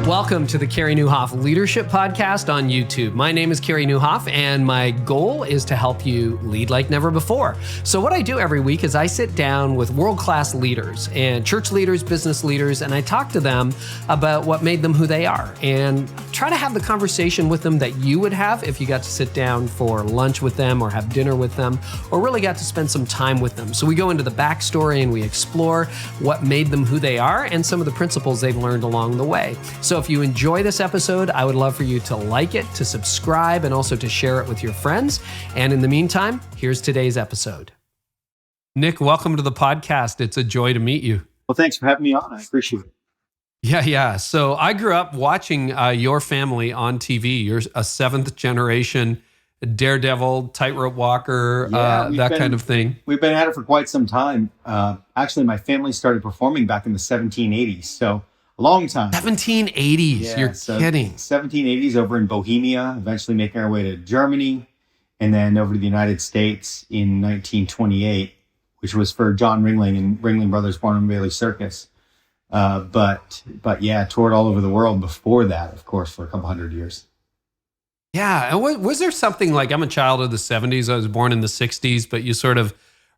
Welcome to the Carey Nieuwhof Leadership Podcast on YouTube. My name is Carey Nieuwhof, and my goal is to help you lead like never before. So what I do every week is I sit down with world-class leaders and church leaders, business leaders, and I talk to them about what made them who they are and try to have the conversation with them that you would have if you got to sit down for lunch with them or have dinner with them or really got to spend some time with them. So we go into the backstory and we explore what made them who they are and some of the principles they've learned along the way. So if you enjoy this episode, I would love for you to like it, to subscribe, and also to share it with your friends. And in the meantime, here's today's episode. Nik, welcome to the podcast. It's a joy to meet you. Well, thanks for having me on. I appreciate it. Yeah. So I grew up watching your family on TV. You're a seventh generation daredevil, tightrope walker, kind of thing. We've been at it for quite some time. Actually, my family started performing back in the 1780s. So a long time. 1780s. Yeah, you're kidding. 1780s over in Bohemia, eventually making our way to Germany, and then over to the United States in 1928, which was for John Ringling and Ringling Brothers Barnum Bailey Circus. But yeah, toured all over the world before that, of course, for a couple hundred years. Yeah. And was there something like, I'm a child of the 70s. I was born in the 60s, but you sort of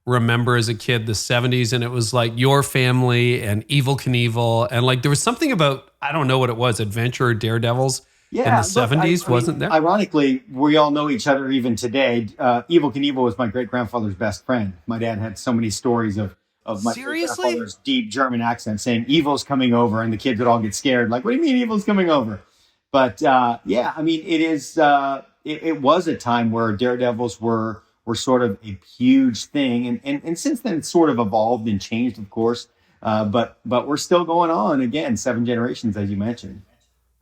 remember as a kid the 70s, and it was like your family and Evel Knievel, and like there was something about, I don't know what it was, adventure or daredevils in the 70s, wasn't there? Ironically, we all know each other even today. Evel Knievel was my great-grandfather's best friend. My dad had so many stories of my great-grandfather's deep German accent saying, Evel's coming over, and the kids would all get scared. Like, what do you mean Evel's coming over? But it was a time where daredevils were sort of a huge thing. And since then it's sort of evolved and changed, of course. But we're still going on again, 7 generations, as you mentioned.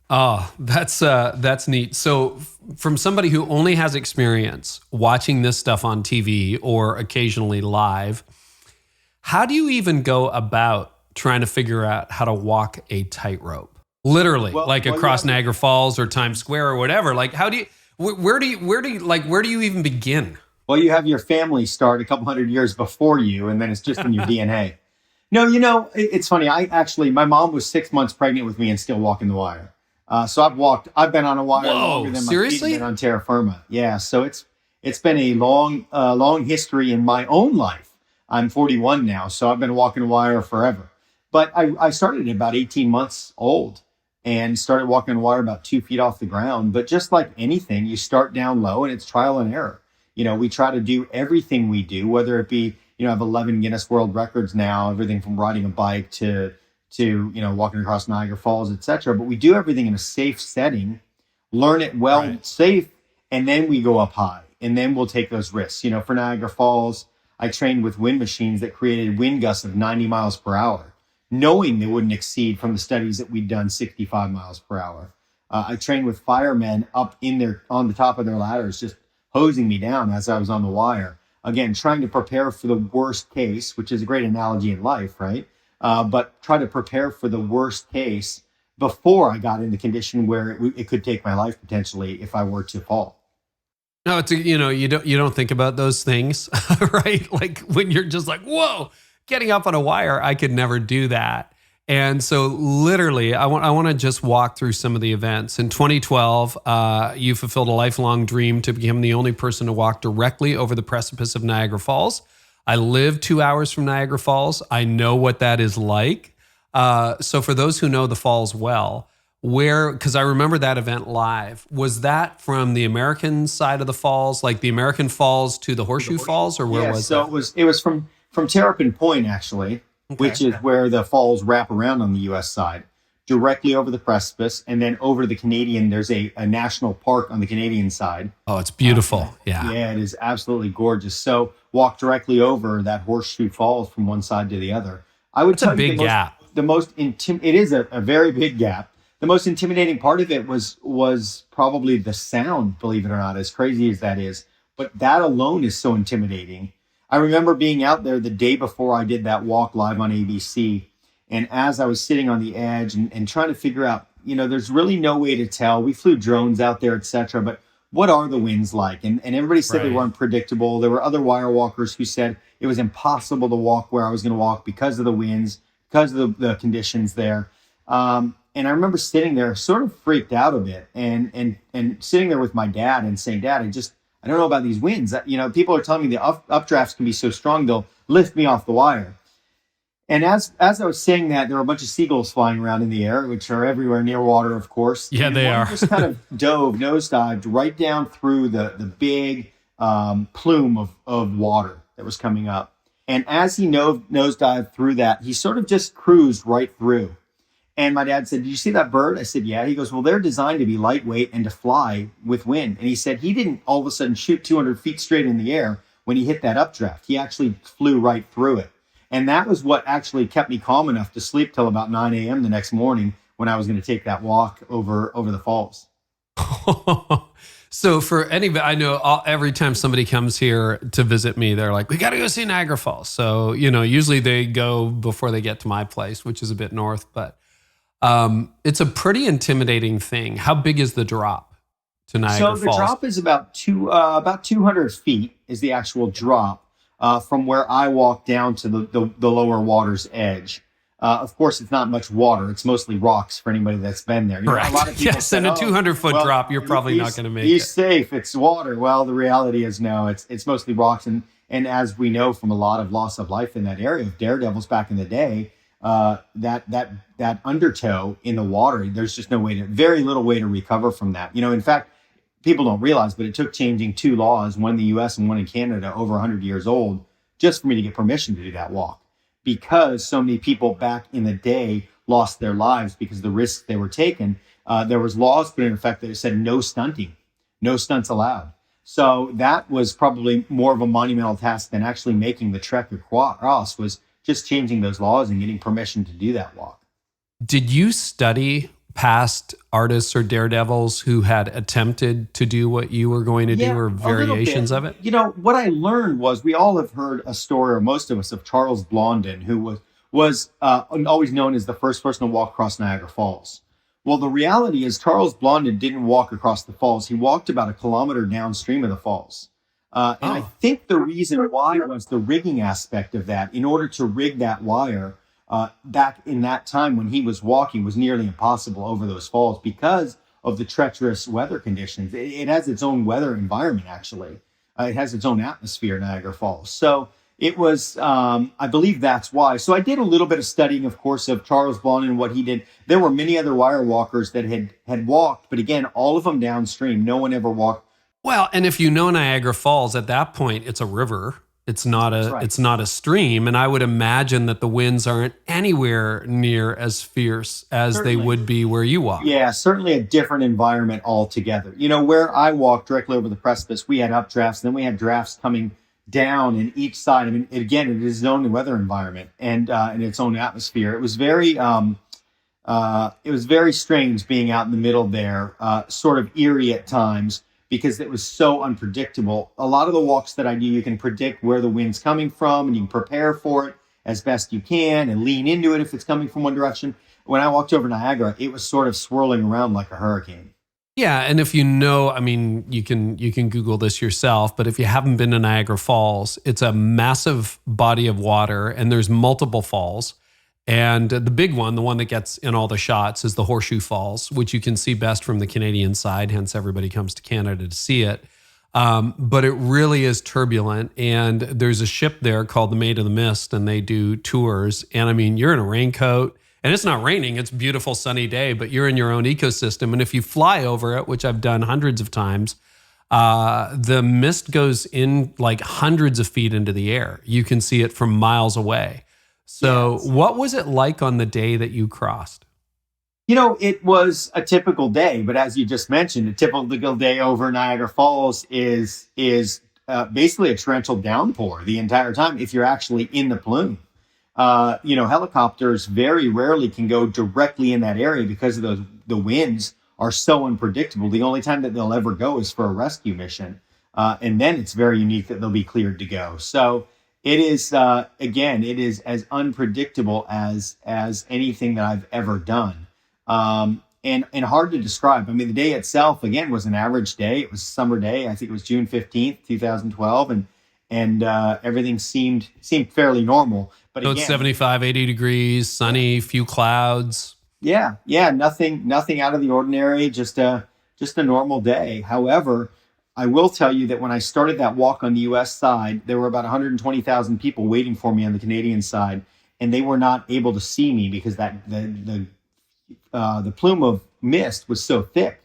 Oh, that's neat. So from somebody who only has experience watching this stuff on TV or occasionally live, how do you even go about trying to figure out how to walk a tightrope? Literally, across Niagara Falls or Times Square or whatever. Like, where do you even begin? Well, you have your family start a couple hundred years before you, and then it's just in your DNA. No, it's funny. My mom was 6 months pregnant with me and still walking the wire. So I've been on a wire longer than my feet have been on terra firma. Yeah. So it's been a long history in my own life. I'm 41 now, so I've been walking a wire forever. But I started at about 18 months old and started walking a wire about 2 feet off the ground. But just like anything, you start down low and it's trial and error. We try to do everything we do, whether it be, I have 11 Guinness World Records now, everything from riding a bike to walking across Niagara Falls, etc. But we do everything in a safe setting, learn it well, right, safe, and then we go up high, and then we'll take those risks. For Niagara Falls, I trained with wind machines that created wind gusts of 90 miles per hour, knowing they wouldn't exceed, from the studies that we'd done, 65 miles per hour. I trained with firemen up on the top of their ladders, just hosing me down as I was on the wire. Again, trying to prepare for the worst case, which is a great analogy in life, right? But try to prepare for the worst case before I got in the condition where it could take my life potentially if I were to fall. No, it's you don't think about those things, right? Like when you're just like, whoa, getting up on a wire, I could never do that. And so literally, I want to just walk through some of the events. In 2012, you fulfilled a lifelong dream to become the only person to walk directly over the precipice of Niagara Falls. I live 2 hours from Niagara Falls. I know what that is like. So for those who know the falls well, because I remember that event live, was that from the American side of the falls, like the American Falls to the Horseshoe Falls, or where was that? So it was from Terrapin Point, actually. Okay. Which is where the falls wrap around on the U.S. side, directly over the precipice, and then over to the Canadian. There's a national park on the Canadian side. Oh, it's beautiful. Yeah, it is absolutely gorgeous. So walk directly over that Horseshoe Falls from one side to the other. I would tell you, it's a big gap. It is a very big gap. The most intimidating part of it was probably the sound, believe it or not, as crazy as that is. But that alone is so intimidating. I remember being out there the day before I did that walk live on ABC. And as I was sitting on the edge and trying to figure out, there's really no way to tell. We flew drones out there, et cetera, but what are the winds like? And everybody said they weren't predictable. There were other wire walkers who said it was impossible to walk where I was going to walk because of the winds, because of the conditions there. And And I remember sitting there sort of freaked out a bit and sitting there with my dad and saying, Dad, I don't know about these winds. People are telling me the updrafts can be so strong, they'll lift me off the wire. And as I was saying that, there were a bunch of seagulls flying around in the air, which are everywhere near water, of course. Yeah, and they one are. just kind of nosedived right down through the big plume of water that was coming up. And as he nosedived through that, he sort of just cruised right through. And my dad said, "Did you see that bird?" I said, "Yeah." He goes, "Well, they're designed to be lightweight and to fly with wind." And he said he didn't all of a sudden shoot 200 feet straight in the air when he hit that updraft. He actually flew right through it. And that was what actually kept me calm enough to sleep till about 9 a.m. the next morning when I was going to take that walk over the falls. So for anybody, I know every time somebody comes here to visit me, they're like, "We got to go see Niagara Falls." So, usually they go before they get to my place, which is a bit north, but it's a pretty intimidating thing. How big is the drop to Niagara Falls? So the drop is about 200 feet is the actual drop. From where I walk down to the lower water's edge. Of course, it's not much water. It's mostly rocks for anybody that's been there. Right. A lot of people yes, said, and a 200-foot drop, you're probably not going to make it. He's safe. It's water. Well, the reality is no. It's mostly rocks, and as we know from a lot of loss of life in that area of daredevils back in the day, that undertow in the water, there's just very little way to recover from that. In fact, people don't realize, but it took changing two laws, one in the U.S. and one in Canada, over 100 years old, just for me to get permission to do that walk, because so many people back in the day lost their lives because of the risks they were taking. There was laws put in effect that said no stunting, no stunts allowed. So that was probably more of a monumental task than actually making the trek across, was just changing those laws and getting permission to do that walk. Did you study past artists or daredevils who had attempted to do what you were going to do, or variations of it? What I learned was, we all have heard a story, or most of us, of Charles Blondin, who was always known as the first person to walk across Niagara Falls. Well, the reality is Charles Blondin didn't walk across the falls. He walked about 1 kilometer downstream of the falls. I think the reason why was the rigging aspect of that. In order to rig that wire, back in that time when he was walking, was nearly impossible over those falls because of the treacherous weather conditions. It has its own weather environment, actually. It has its own atmosphere, Niagara Falls. So it was, I believe that's why. So I did a little bit of studying, of course, of Charles Blondin and what he did. There were many other wire walkers that had walked, but again, all of them downstream. No one ever walked. Well, and if you know Niagara Falls, at that point, it's a river. It's not a stream, and I would imagine that the winds aren't anywhere near as fierce as they would be where you walk. Yeah, certainly a different environment altogether. Where I walked directly over the precipice, we had updrafts, and then we had drafts coming down in each side. I mean, again, it is its own weather environment and in its own atmosphere. It was very strange being out in the middle there, sort of eerie at times, because it was so unpredictable. A lot of the walks that I do, you can predict where the wind's coming from, and you can prepare for it as best you can and lean into it if it's coming from one direction. When I walked over Niagara, it was sort of swirling around like a hurricane. Yeah, and if you know, I mean, you can Google this yourself, but if you haven't been to Niagara Falls, it's a massive body of water, and there's multiple falls. And the big one, the one that gets in all the shots, is the Horseshoe Falls, which you can see best from the Canadian side. Hence, everybody comes to Canada to see it. But it really is turbulent. And there's a ship there called the Maid of the Mist, and they do tours. And I mean, you're in a raincoat, and it's not raining. It's a beautiful sunny day, but you're in your own ecosystem. And if you fly over it, which I've done hundreds of times, the mist goes in like hundreds of feet into the air. You can see it from miles away. So yes. What was it like on the day that you crossed? It was a typical day, but as you just mentioned, a typical day over Niagara Falls is basically a torrential downpour the entire time if you're actually in the plume. Helicopters very rarely can go directly in that area because of the winds are so unpredictable. The only time that they'll ever go is for a rescue mission. And then it's very unique that they'll be cleared to go. So it is, it is as unpredictable as anything that I've ever done. And hard to describe. I mean, the day itself, again, was an average day. It was a summer day. I think it was June 15th, 2012. And everything seemed fairly normal. But so again, it's 75, 80 degrees, sunny, few clouds. Yeah, nothing out of the ordinary, just a normal day. However, I will tell you that when I started that walk on the US side, there were about 120,000 people waiting for me on the Canadian side, and they were not able to see me because the plume of mist was so thick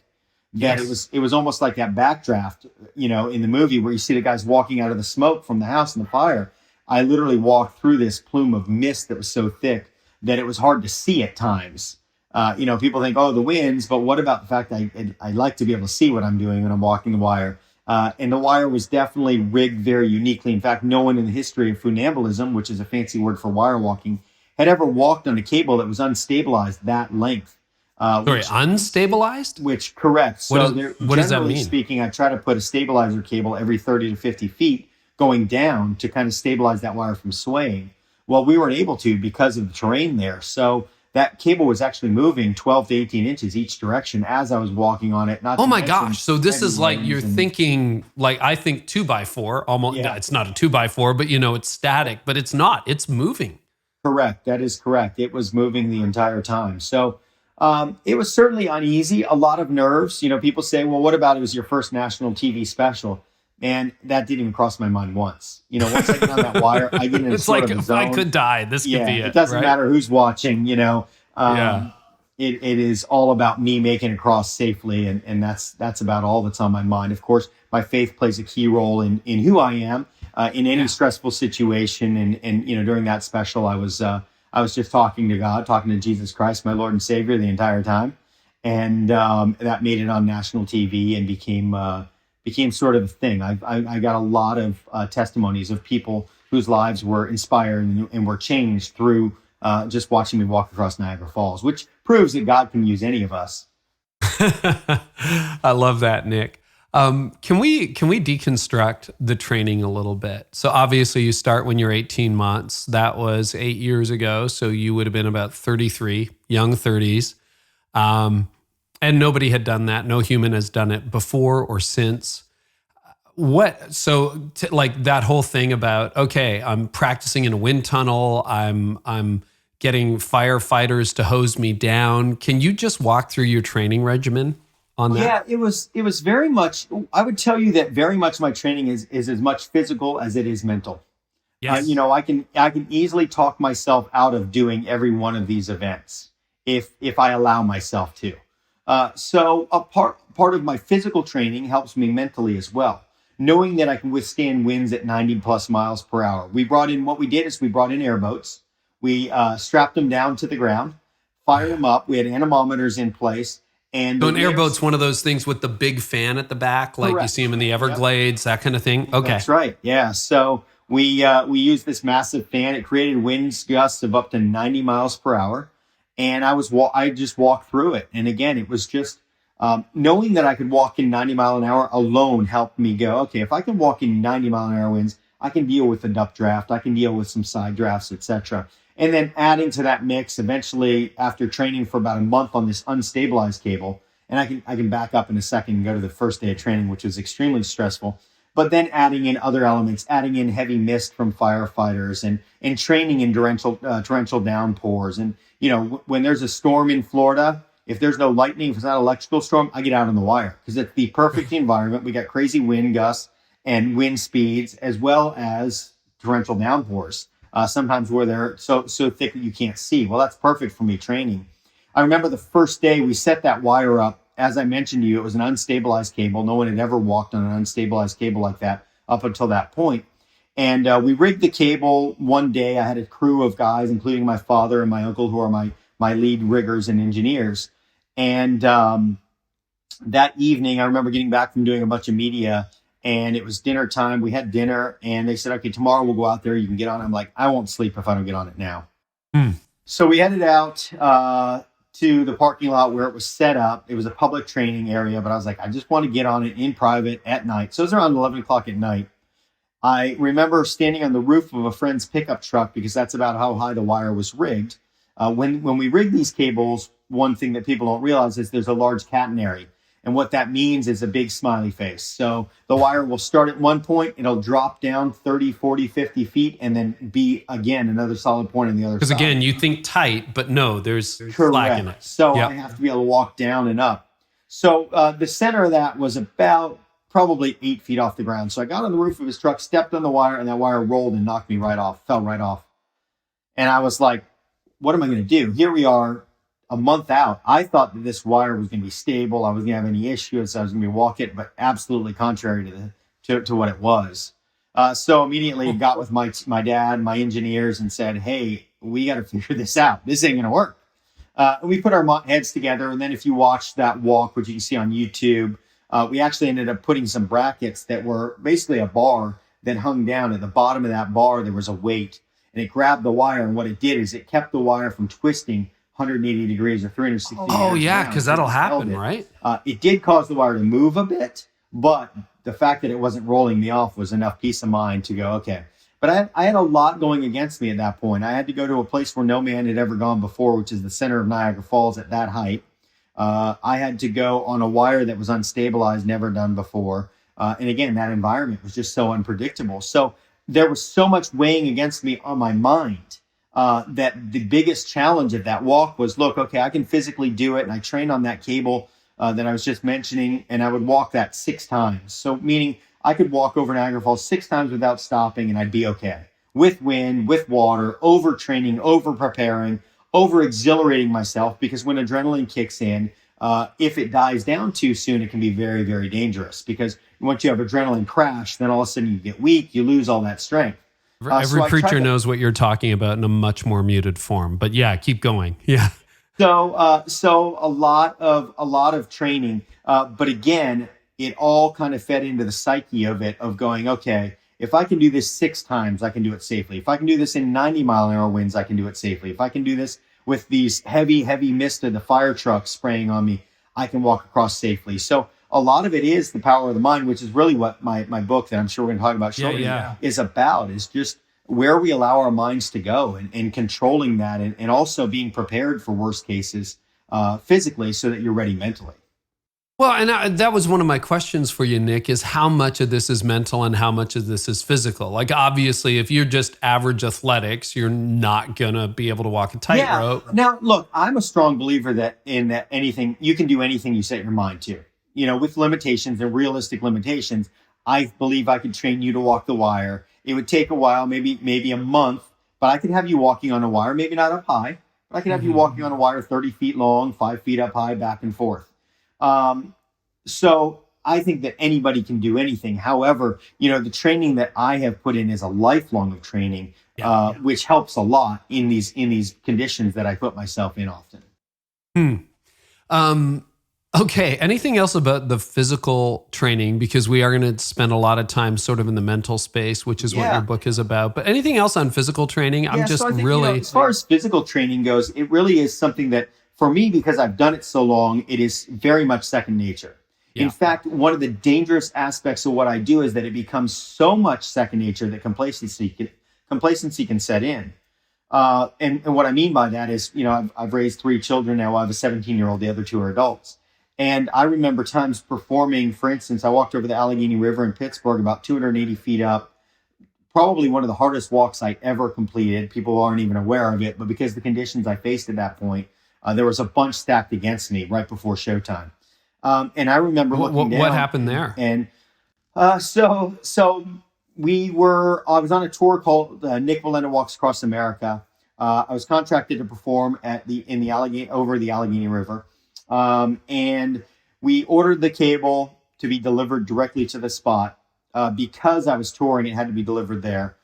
that it was almost like that backdraft, in the movie where you see the guys walking out of the smoke from the house and the fire. I literally walked through this plume of mist that was so thick that it was hard to see at times. People think, oh, the winds, but what about the fact that I like to be able to see what I'm doing when I'm walking the wire? And the wire was definitely rigged very uniquely. In fact, no one in the history of funambulism, which is a fancy word for wire walking, had ever walked on a cable that was unstabilized that length. Unstabilized? Which, correct. What does that mean? Generally speaking, I try to put a stabilizer cable every 30 to 50 feet going down to kind of stabilize that wire from swaying. Well, we weren't able to because of the terrain there. So that cable was actually moving 12 to 18 inches each direction as I was walking on it. Oh my gosh. So this is like you're thinking, like I think 2x4, almost. Yeah. It's not a 2x4, but it's static, but it's not. It's moving. Correct. That is correct. It was moving the entire time. So it was certainly uneasy, a lot of nerves. People say, well, what about it was your first national TV special? And that didn't even cross my mind once. Once I get on that wire, I get in a it's sort like of a if zone. I could die, this could be it. It doesn't right? matter who's watching, It is all about me making it across safely. And that's about all that's on my mind. Of course, my faith plays a key role in who I am in any stressful situation. And during that special, I was just talking to God, talking to Jesus Christ, my Lord and Savior, the entire time. And that made it on national TV and became sort of a thing. I got a lot of testimonies of people whose lives were inspired and were changed through just watching me walk across Niagara Falls, which proves that God can use any of us. I love that, Nick. Can we deconstruct the training a little bit? So obviously you start when you're 18 months. That was 8 years ago. So you would have been about 33, young 30s. And nobody had done that. No human has done it before or since. Like that whole thing about, okay, I'm practicing in a wind tunnel. I'm getting firefighters to hose me down. Can you just walk through your training regimen on that? Yeah, it was very much, I would tell you that very much my training is as much physical as it is mental. Yes. I can easily talk myself out of doing every one of these events if I allow myself to. So a part of my physical training helps me mentally as well, knowing that I can withstand winds at 90 plus miles per hour. We brought in airboats. We strapped them down to the ground, fired them up. We had anemometers in place. And so an airboat's one of those things with the big fan at the back, like correct. You see them in the Everglades, that kind of thing. Okay. That's right. Yeah. So we used this massive fan. It created wind gusts of up to 90 miles per hour. And I just walked through it. And again, it was just knowing that I could walk in 90 mile an hour alone helped me go, okay, if I can walk in 90 mile an hour winds, I can deal with the updraft. I can deal with some side drafts, etc. And then adding to that mix, eventually after training for about a month on this unstabilized cable, and I can back up in a second and go to the first day of training, which was extremely stressful. But then adding in other elements, adding in heavy mist from firefighters and training in torrential downpours. And, when there's a storm in Florida, if there's no lightning, if it's not an electrical storm, I get out on the wire because it's the perfect environment. We got crazy wind gusts and wind speeds as well as torrential downpours, sometimes where they're so thick that you can't see. Well, that's perfect for me training. I remember the first day we set that wire up. As I mentioned to you, it was an unstabilized cable. No one had ever walked on an unstabilized cable like that up until that point. And we rigged the cable one day. I had a crew of guys, including my father and my uncle, who are my lead riggers and engineers. And that evening, I remember getting back from doing a bunch of media, and it was dinner time. We had dinner, and they said, okay, tomorrow we'll go out there. You can get on. I'm like, I won't sleep if I don't get on it now. So we headed out to the parking lot where it was set up. It was a public training area, but I was like, I just want to get on it in private at night. So it was around 11 o'clock at night. I remember standing on the roof of a friend's pickup truck because that's about how high the wire was rigged. When we rig these cables, one thing that people don't realize is there's a large catenary. And what that means is a big smiley face. So the wire will start at one point, it'll drop down 30, 40, 50 feet, and then be, again, another solid point on the other side. Because again, you think tight, but no, there's slack in it. So I have to be able to walk down and up. So the center of that was about probably 8 feet off the ground. So I got on the roof of his truck, stepped on the wire, and that wire rolled and knocked me right off, fell right off. And I was like, what am I going to do? Here we are a month out. I thought that this wire was going to be stable. I wasn't going to have any issues. I was going to be walk it, but absolutely contrary to what it was. So immediately got with my dad, my engineers, and said, hey, we got to figure this out. This ain't going to work. We put our heads together. And then if you watch that walk, which you can see on YouTube, we actually ended up putting some brackets that were basically a bar that hung down. At the bottom of that bar, there was a weight, and it grabbed the wire. And what it did is it kept the wire from twisting 180 degrees or 360 degrees. Oh, yeah, because that'll happen, right? It did cause the wire to move a bit, but the fact that it wasn't rolling me off was enough peace of mind to go, okay. But I had a lot going against me at that point. I had to go to a place where no man had ever gone before, which is the center of Niagara Falls at that height. I had to go on a wire that was unstabilized, never done before. And again, that environment was just so unpredictable. So there was so much weighing against me on my mind that the biggest challenge of that walk was, look, okay, I can physically do it. And I trained on that cable that I was just mentioning, and I would walk that 6 times. So meaning I could walk over Niagara Falls 6 times without stopping, and I'd be okay. With wind, with water, overtraining, over-preparing, over-exhilarating myself, because when adrenaline kicks in, if it dies down too soon, it can be very, very dangerous, because once you have adrenaline crash, then all of a sudden you get weak, you lose all that strength. Every preacher knows what you're talking about in a much more muted form, but yeah, keep going. Yeah. So a lot of training, but again, it all kind of fed into the psyche of it, of going, okay, if I can do this 6 times, I can do it safely. If I can do this in 90-mile-an-hour winds, I can do it safely. If I can do this with these heavy, heavy mist of the fire trucks spraying on me, I can walk across safely. So a lot of it is the power of the mind, which is really what my book that I'm sure we're going to talk about shortly is about, is just where we allow our minds to go and controlling that, and also being prepared for worst cases physically so that you're ready mentally. Well, and that was one of my questions for you, Nick, is how much of this is mental and how much of this is physical? Like, obviously, if you're just average athletics, you're not going to be able to walk a tightrope. Yeah. Now, look, I'm a strong believer that anything, you can do anything you set your mind to. You know, with limitations and realistic limitations, I believe I could train you to walk the wire. It would take a while, maybe a month, but I could have you walking on a wire, maybe not up high, but I could have you walking on a wire 30 feet long, 5 feet up high, back and forth. So I think that anybody can do anything. However, you know, the training that I have put in is a lifelong of training, which helps a lot in these conditions that I put myself in often. Okay. Anything else about the physical training? Because we are going to spend a lot of time sort of in the mental space, which is what your book is about. But anything else on physical training? I'm just think, really... as far as physical training goes, it really is something that, for me, because I've done it so long, it is very much second nature. Yeah. In fact, one of the dangerous aspects of what I do is that it becomes so much second nature that complacency can set in. And what I mean by that is, you know, I've raised 3 children now. I have a 17-year-old. The other 2 are adults. And I remember times performing, for instance, I walked over the Allegheny River in Pittsburgh, about 280 feet up, probably one of the hardest walks I ever completed. People aren't even aware of it, but because the conditions I faced at that point, there was a bunch stacked against me right before showtime. And I remember looking down. What happened there? And so I was on a tour called Nik Wallenda Walks Across America. I was contracted to perform over the Allegheny River. And we ordered the cable to be delivered directly to the spot. Because I was touring, it had to be delivered there.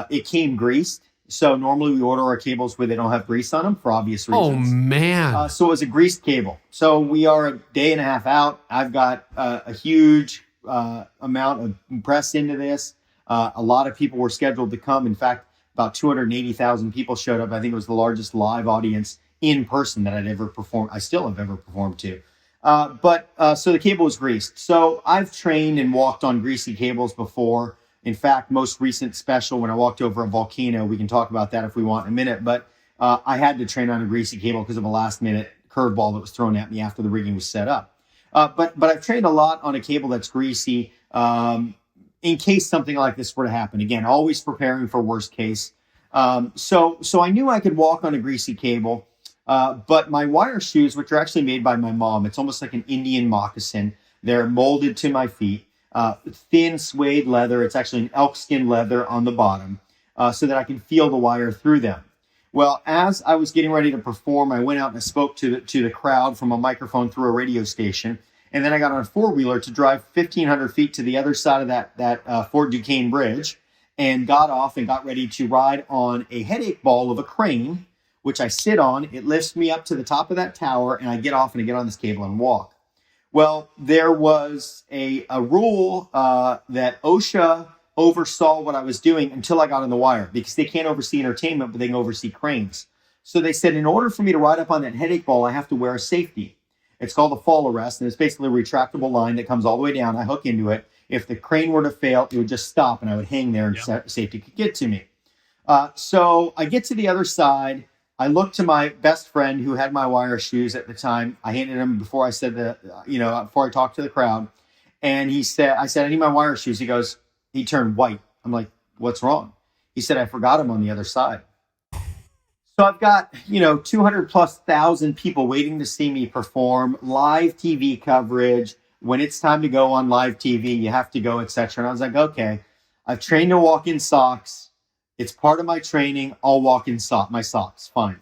It came greased. So normally we order our cables where they don't have grease on them for obvious reasons. Oh, man. So it was a greased cable. So we are a day and a half out. I've got a huge amount of press into this. A lot of people were scheduled to come. In fact, about 280,000 people showed up. I think it was the largest live audience in person that I still have ever performed to. So the cable was greased. So I've trained and walked on greasy cables before. In fact, most recent special, when I walked over a volcano, we can talk about that if we want in a minute, but I had to train on a greasy cable because of a last minute curveball that was thrown at me after the rigging was set up. But I've trained a lot on a cable that's greasy, in case something like this were to happen. Again, always preparing for worst case. So I knew I could walk on a greasy cable, but my wire shoes, which are actually made by my mom, it's almost like an Indian moccasin. They're molded to my feet, thin suede leather. It's actually an elk skin leather on the bottom, so that I can feel the wire through them. Well, as I was getting ready to perform, I went out and I spoke to the crowd from a microphone through a radio station. And then I got on a four-wheeler to drive 1,500 feet to the other side of that Fort Duquesne Bridge, and got off and got ready to ride on a headache ball of a crane, which I sit on. It lifts me up to the top of that tower, and I get off and I get on this cable and walk. Well, there was a rule that OSHA oversaw what I was doing until I got on the wire, because they can't oversee entertainment, but they can oversee cranes. So they said, in order for me to ride up on that headache ball, I have to wear a safety. It's called a fall arrest, and it's basically a retractable line that comes all the way down. I hook into it. If the crane were to fail, it would just stop, and I would hang there, and safety could get to me. So I get to the other side. I look to my best friend who had my wire shoes at the time. I handed him before I said before I talked to the crowd. And I said, I need my wire shoes. He turned white. I'm like, what's wrong? He said, I forgot them on the other side. So I've got, 200,000+ people waiting to see me perform, live TV coverage. When it's time to go on live TV, you have to go, etc. And I was like, okay, I've trained to walk in socks. It's part of my training. I'll walk in my socks. Fine.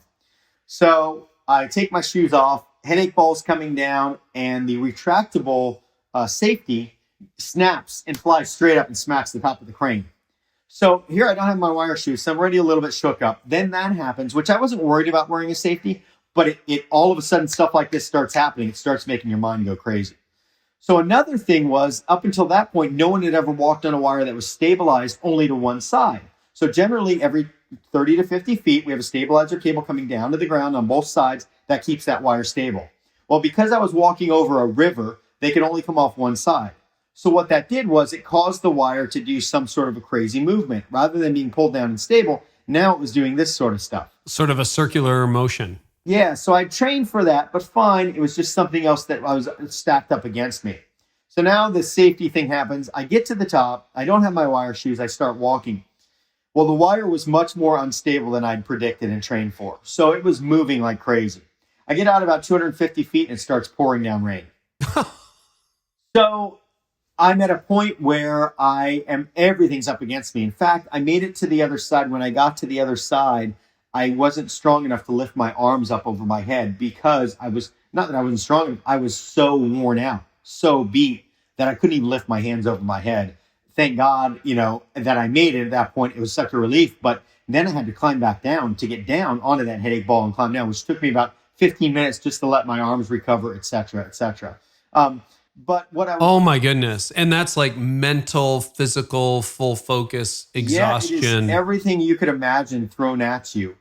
So I take my shoes off, headache ball's coming down, and the retractable safety snaps and flies straight up and smacks the top of the crane. So here I don't have my wire shoes, so I'm already a little bit shook up. Then that happens, which I wasn't worried about wearing a safety, but it all of a sudden stuff like this starts happening. It starts making your mind go crazy. So another thing was, up until that point, no one had ever walked on a wire that was stabilized only to one side. So generally every 30 to 50 feet, we have a stabilizer cable coming down to the ground on both sides that keeps that wire stable. Well, because I was walking over a river, they could only come off one side. So what that did was it caused the wire to do some sort of a crazy movement. Rather than being pulled down and stable, now it was doing this sort of stuff. Sort of a circular motion. Yeah, so I trained for that, but fine. It was just something else that was stacked up against me. So now the safety thing happens. I get to the top. I don't have my wire shoes. I start walking. Well, the wire was much more unstable than I'd predicted and trained for. So it was moving like crazy. I get out about 250 feet and it starts pouring down rain. So I'm at a point where everything's up against me. In fact, I made it to the other side. When I got to the other side, I wasn't strong enough to lift my arms up over my head, because not that I wasn't strong enough, I was so worn out, so beat, that I couldn't even lift my hands over my head. Thank God, that I made it at that point. It was such a relief. But then I had to climb back down to get down onto that headache ball and climb down, which took me about 15 minutes just to let my arms recover, et cetera, et cetera. But oh my goodness. And that's like mental, physical, full focus, exhaustion. Yeah, it is everything you could imagine thrown at you.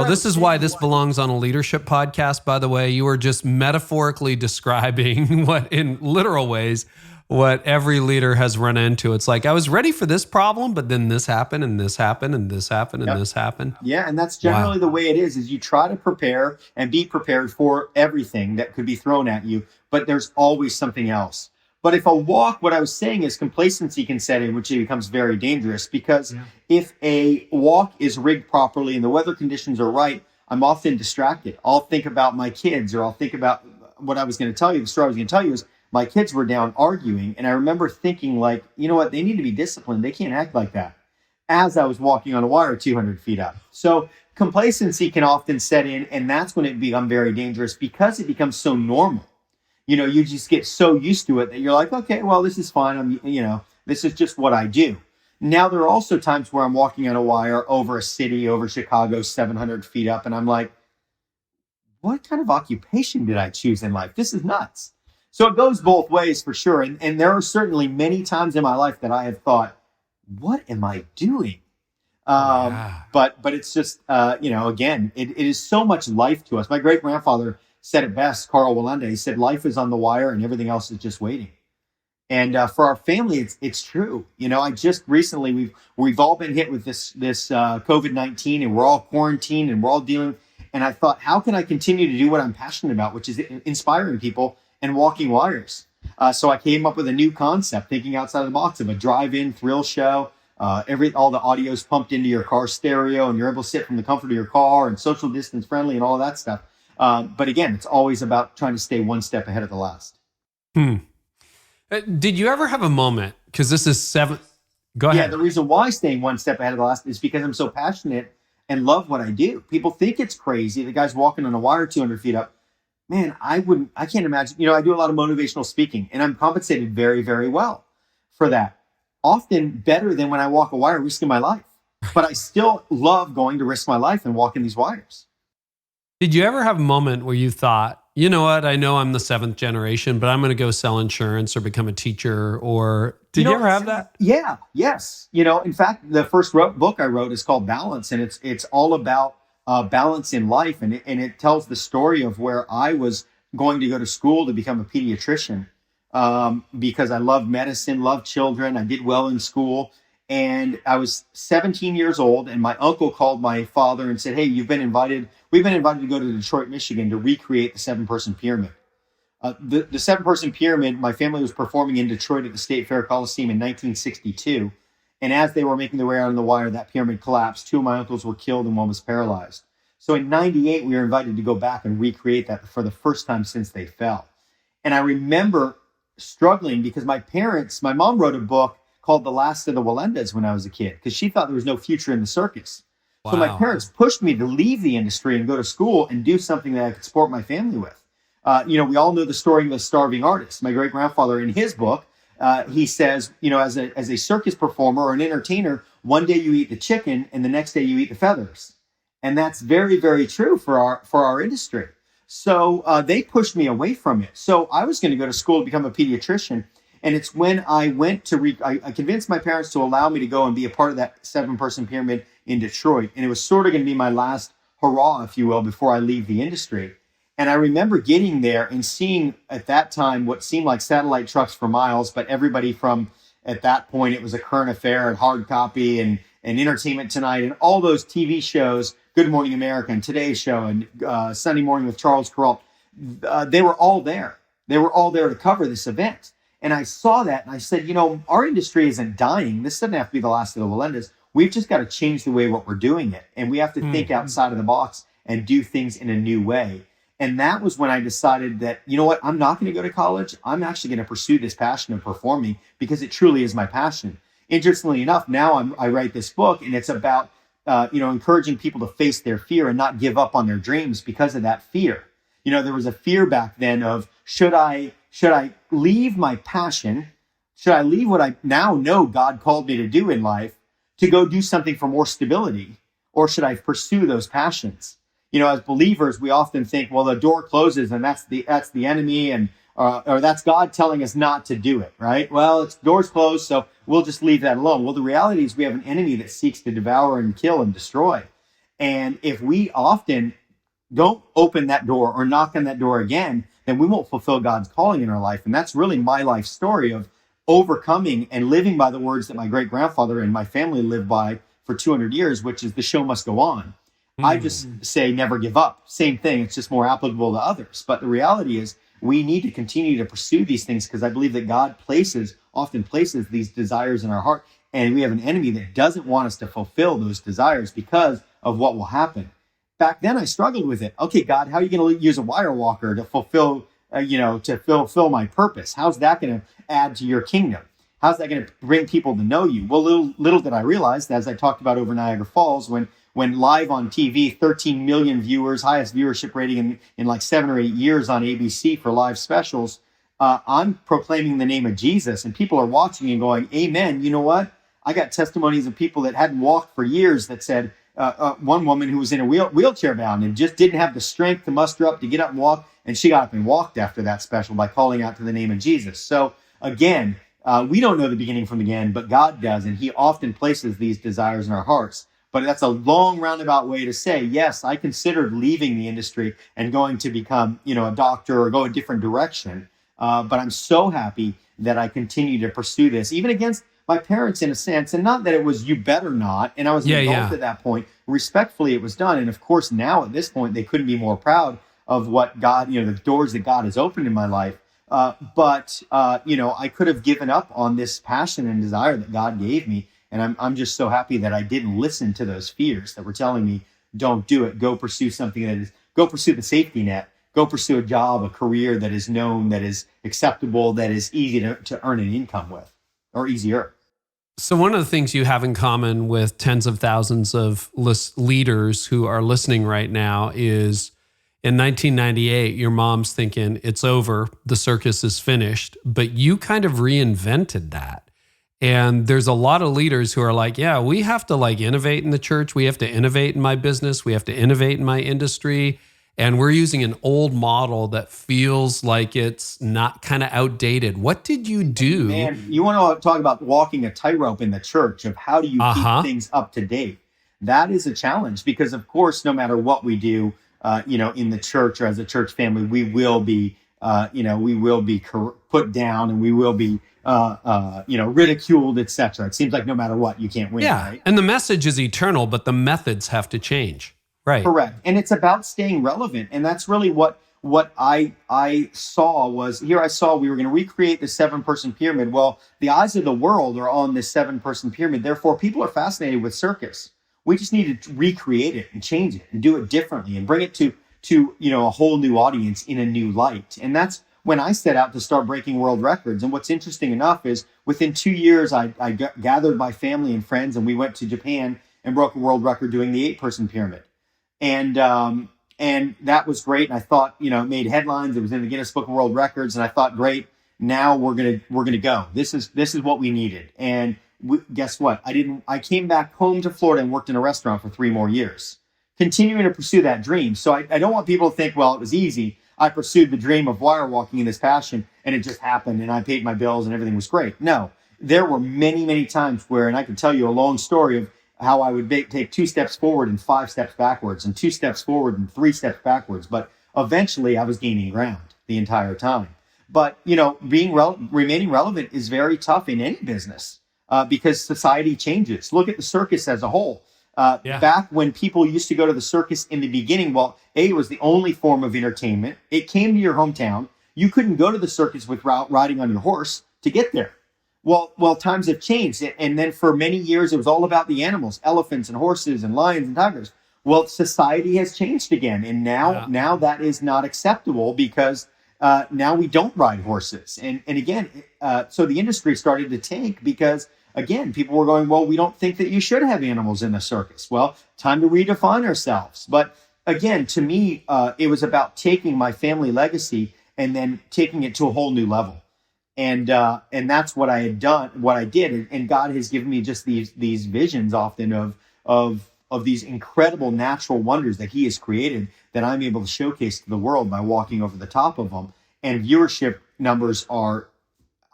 This is why this belongs on a leadership podcast, by the way. You are just metaphorically describing what, in literal ways, what every leader has run into. It's like, I was ready for this problem, but then this happened, and this happened, and this happened, and this happened. Yeah, and that's generally the way it is you try to prepare and be prepared for everything that could be thrown at you, but there's always something else. But if what I was saying is complacency can set in, which becomes very dangerous, because if a walk is rigged properly and the weather conditions are right, I'm often distracted. I'll think about my kids, or I'll think about what I was going to tell you. The story I was going to tell you is, my kids were down arguing, and I remember thinking, like, you know what? They need to be disciplined. They can't act like that, as I was walking on a wire 200 feet up. So complacency can often set in, and that's when it becomes very dangerous, because it becomes so normal. You just get so used to it that you're like, okay, well, this is fine. This is just what I do. Now, there are also times where I'm walking on a wire over a city, over Chicago, 700 feet up, and I'm like, what kind of occupation did I choose in life? This is nuts. So it goes both ways for sure. And there are certainly many times in my life that I have thought, what am I doing? But it's just, again, it is so much life to us. My great grandfather said it best, Carey Wallenda. He said, life is on the wire and everything else is just waiting. And for our family, it's true. I just recently, we've all been hit with this COVID-19, and we're all quarantined and we're all dealing. And I thought, how can I continue to do what I'm passionate about, which is inspiring people and walking wires. So I came up with a new concept, thinking outside of the box of a drive-in thrill show. All the audio's pumped into your car stereo, and you're able to sit from the comfort of your car, and social distance friendly and all of that stuff. But again, it's always about trying to stay one step ahead of the last. Did you ever have a moment, because this is go ahead. Yeah, the reason why staying one step ahead of the last is because I'm so passionate and love what I do. People think it's crazy. The guy's walking on a wire 200 feet up. Man, I can't imagine. I do a lot of motivational speaking, and I'm compensated very, very well for that. Often better than when I walk a wire risking my life. But I still love going to risk my life and walking these wires. Did you ever have a moment where you thought, you know what, I know I'm the 7th generation, but I'm going to go sell insurance or become a teacher? Or did you ever have that? Yeah, yes. In fact, the first book I wrote is called Balance, and it's all about balance in life. And it tells the story of where I was going to go to school to become a pediatrician. Because I love medicine, love children. I did well in school. And I was 17 years old, and my uncle called my father and said, hey, we've been invited to go to Detroit, Michigan to recreate the 7-person pyramid. The 7-person pyramid, my family was performing in Detroit at the State Fair Coliseum in 1962. And as they were making their way out on the wire, that pyramid collapsed. 2 of my uncles were killed and one was paralyzed. So in 98, we were invited to go back and recreate that for the first time since they fell. And I remember struggling because my mom wrote a book called The Last of the Wallendas when I was a kid, because she thought there was no future in the circus. Wow. So my parents pushed me to leave the industry and go to school and do something that I could support my family with. We all know the story of the starving artist. My great grandfather, in his book, he says, as a circus performer or an entertainer, one day you eat the chicken and the next day you eat the feathers. And that's very, very true for our industry. So they pushed me away from it. So I was going to go to school to become a pediatrician. And it's when I went to, I convinced my parents to allow me to go and be a part of that 7-person pyramid in Detroit. And it was sort of going to be my last hurrah, if you will, before I leave the industry. And I remember getting there and seeing at that time what seemed like satellite trucks for miles, but everybody from, at that point, it was A Current Affair and Hard Copy and Entertainment Tonight and all those TV shows, Good Morning America and Today's Show and Sunday Morning with Charles Kuralt. They were all there. They were all there to cover this event. And I saw that and I said, our industry isn't dying. This doesn't have to be the last of the Wallendas. We've just got to change the way what we're doing it. And we have to think outside of the box and do things in a new way. And that was when I decided that, I'm not going to go to college. I'm actually going to pursue this passion of performing because it truly is my passion. Interestingly enough, now I write this book and it's about, encouraging people to face their fear and not give up on their dreams because of that fear. There was a fear back then of, should I leave my passion? Should I leave what I now know God called me to do in life to go do something for more stability? Or should I pursue those passions? As believers, we often think, well, the door closes and that's the enemy and or that's God telling us not to do it, right? Well, it's doors closed, so we'll just leave that alone. Well, the reality is we have an enemy that seeks to devour and kill and destroy. And if we often don't open that door or knock on that door again, then we won't fulfill God's calling in our life. And that's really my life story of overcoming and living by the words that my great grandfather and my family lived by for 200 years, which is the show must go on. I just say never give up. Same thing. It's just more applicable to others. But the reality is we need to continue to pursue these things because I believe that God often places these desires in our heart. And we have an enemy that doesn't want us to fulfill those desires because of what will happen. Back then I struggled with it. Okay, God, how are you going to use a wire walker to fulfill my purpose? How's that going to add to your kingdom? How's that going to bring people to know you? Well, little did I realize, as I talked about over Niagara Falls, when live on TV, 13 million viewers, highest viewership rating in like 7 or 8 years on ABC for live specials, I'm proclaiming the name of Jesus and people are watching and going, amen. You know what? I got testimonies of people that hadn't walked for years that said, one woman who was in a wheelchair bound and just didn't have the strength to muster up to get up and walk. And she got up and walked after that special by calling out to the name of Jesus. So again, we don't know the beginning from the end, but God does. And he often places these desires in our hearts. But that's a long roundabout way to say, yes, I considered leaving the industry and going to become, a doctor or go a different direction. But I'm so happy that I continue to pursue this, even against my parents in a sense. And not that it was you better not. And I was an adult at that point. Respectfully, it was done. And of course, now at this point, they couldn't be more proud of what God, the doors that God has opened in my life. But I could have given up on this passion and desire that God gave me. And I'm just so happy that I didn't listen to those fears that were telling me, don't do it. Go pursue go pursue the safety net. Go pursue a job, a career that is known, that is acceptable, that is easy to earn an income with, or easier. So one of the things you have in common with tens of thousands of leaders who are listening right now is in 1998, your mom's thinking it's over, the circus is finished, but you kind of reinvented that. And there's a lot of leaders who are like, yeah, we have to innovate in the church. We have to innovate in my business. We have to innovate in my industry. And we're using an old model that feels like it's not kind of outdated. What did you do? Man, you want to talk about walking a tightrope in the church of how do you keep things up to date? That is a challenge because, of course, no matter what we do, in the church or as a church family, we will be, put down and we will be, ridiculed, etc. It seems like no matter what, you can't win. Yeah, right? And the message is eternal, but the methods have to change. Right. Correct. And it's about staying relevant. And that's really what I saw was here. I saw we were going to recreate the 7-person pyramid. Well, the eyes of the world are on this 7-person pyramid. Therefore, people are fascinated with circus. We just need to recreate it and change it and do it differently and bring it to a whole new audience in a new light. And that's when I set out to start breaking world records. And what's interesting enough is within 2 years, I gathered my family and friends and we went to Japan and broke a world record doing the 8-person pyramid. And that was great. And I thought, it made headlines. It was in the Guinness Book of World Records. And I thought, great, now we're gonna go. This is what we needed. And guess what? I came back home to Florida and worked in a restaurant for 3 more years, continuing to pursue that dream. So I don't want people to think, well, it was easy. I pursued the dream of wirewalking in this passion and it just happened and I paid my bills and everything was great. No, there were many, many times where, and I can tell you a long story of how I would take 2 steps forward and 5 steps backwards and 2 steps forward and 3 steps backwards. But eventually I was gaining ground the entire time. But, remaining relevant is very tough in any business because society changes. Look at the circus as a whole. Back when people used to go to the circus in the beginning, well, it was the only form of entertainment. It came to your hometown. You couldn't go to the circus without riding on your horse to get there. Well, times have changed. And then for many years, it was all about the animals, elephants and horses and lions and tigers. Well, society has changed again. And now that is not acceptable because now we don't ride horses. And again, so the industry started to tank because, again, people were going, well, we don't think that you should have animals in the circus. Well, time to redefine ourselves. But again, to me, it was about taking my family legacy and then taking it to a whole new level. And that's what I had done, what I did. And God has given me just these visions often of these incredible natural wonders that he has created that I'm able to showcase to the world by walking over the top of them. And viewership numbers are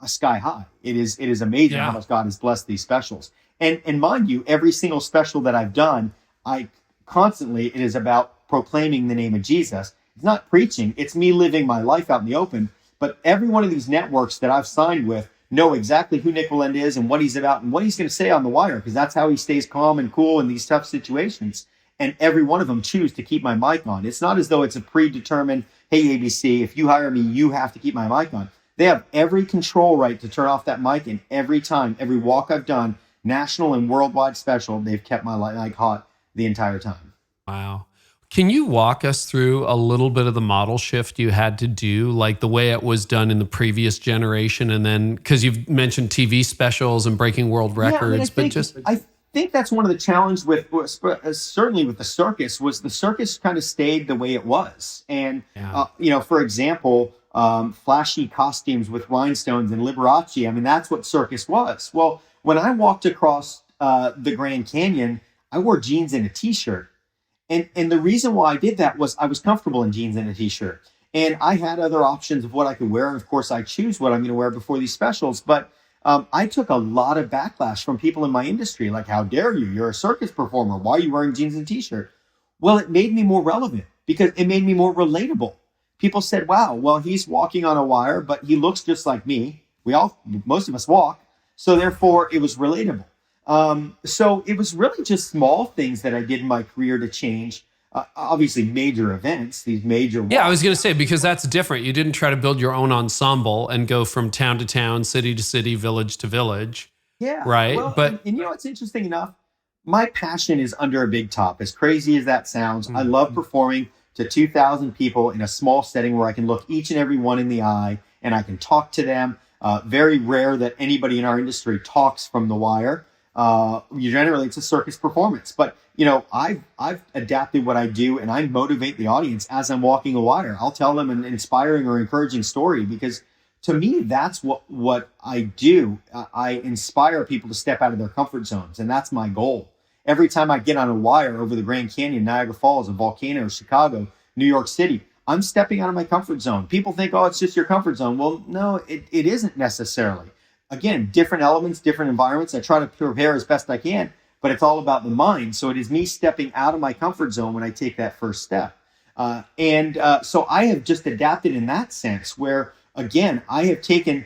sky high. It is amazing how much God has blessed these specials. And mind you, every single special that I've done, it is about proclaiming the name of Jesus. It's not preaching. It's me living my life out in the open. But every one of these networks that I've signed with know exactly who Nik Wallenda is and what he's about and what he's going to say on the wire, because that's how he stays calm and cool in these tough situations. And every one of them choose to keep my mic on. It's not as though it's a predetermined, hey, ABC, if you hire me, you have to keep my mic on. They have every control right to turn off that mic. And every time, every walk I've done, national and worldwide special, they've kept my mic hot the entire time. Wow. Can you walk us through a little bit of the model shift you had to do, like the way it was done in the previous generation? And then, because you've mentioned TV specials and breaking world records, I think that's one of the challenges certainly with the circus, was the circus kind of stayed the way it was. And, for example, flashy costumes with rhinestones and Liberace. I mean, that's what circus was. Well, when I walked across the Grand Canyon, I wore jeans and a t-shirt. And the reason why I did that was I was comfortable in jeans and a t-shirt. And I had other options of what I could wear. And of course, I choose what I'm going to wear before these specials. But I took a lot of backlash from people in my industry. Like, how dare you? You're a circus performer. Why are you wearing jeans and a t-shirt? Well, it made me more relevant because it made me more relatable. People said, wow, well, he's walking on a wire, but he looks just like me. Most of us walk. So therefore, it was relatable. So it was really just small things that I did in my career to change. obviously major events, these major Yeah, I was going to say, because that's different. You didn't try to build your own ensemble and go from town to town, city to city, village to village. Yeah. Right. Well, But and you know what's interesting enough? My passion is under a big top. As crazy as that sounds, I love performing to 2,000 people in a small setting where I can look each and every one in the eye and I can talk to them. Very rare that anybody in our industry talks from the wire. Generally, it's a circus performance. But, you know, I've adapted what I do, and I motivate the audience as I'm walking a wire. I'll tell them an inspiring or encouraging story, because to me, that's what I do. I inspire people to step out of their comfort zones, and that's my goal. Every time I get on a wire over the Grand Canyon, Niagara Falls, a volcano, Chicago, New York City, I'm stepping out of my comfort zone. People think, oh, it's just your comfort zone. Well, no, it isn't necessarily. Again, different elements, different environments. I try to prepare as best I can, but it's all about the mind. So it is me stepping out of my comfort zone when I take that first step. So I have just adapted in that sense where, again, I have taken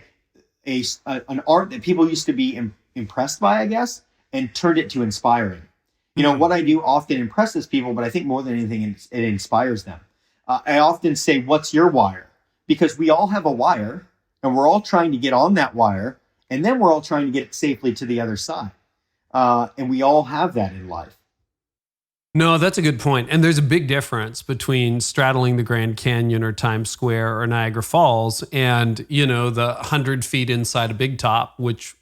an art that people used to be impressed by, I guess, and turned it to inspiring. You know, what I do often impresses people, but I think more than anything, it inspires them. I often say, what's your wire? Because we all have a wire, and we're all trying to get on that wire, and then we're all trying to get it safely to the other side. And we all have that in life. no, that's a good point. And there's a big difference between straddling the Grand Canyon or Times Square or Niagara Falls and, you know, the 100 feet inside a big top, which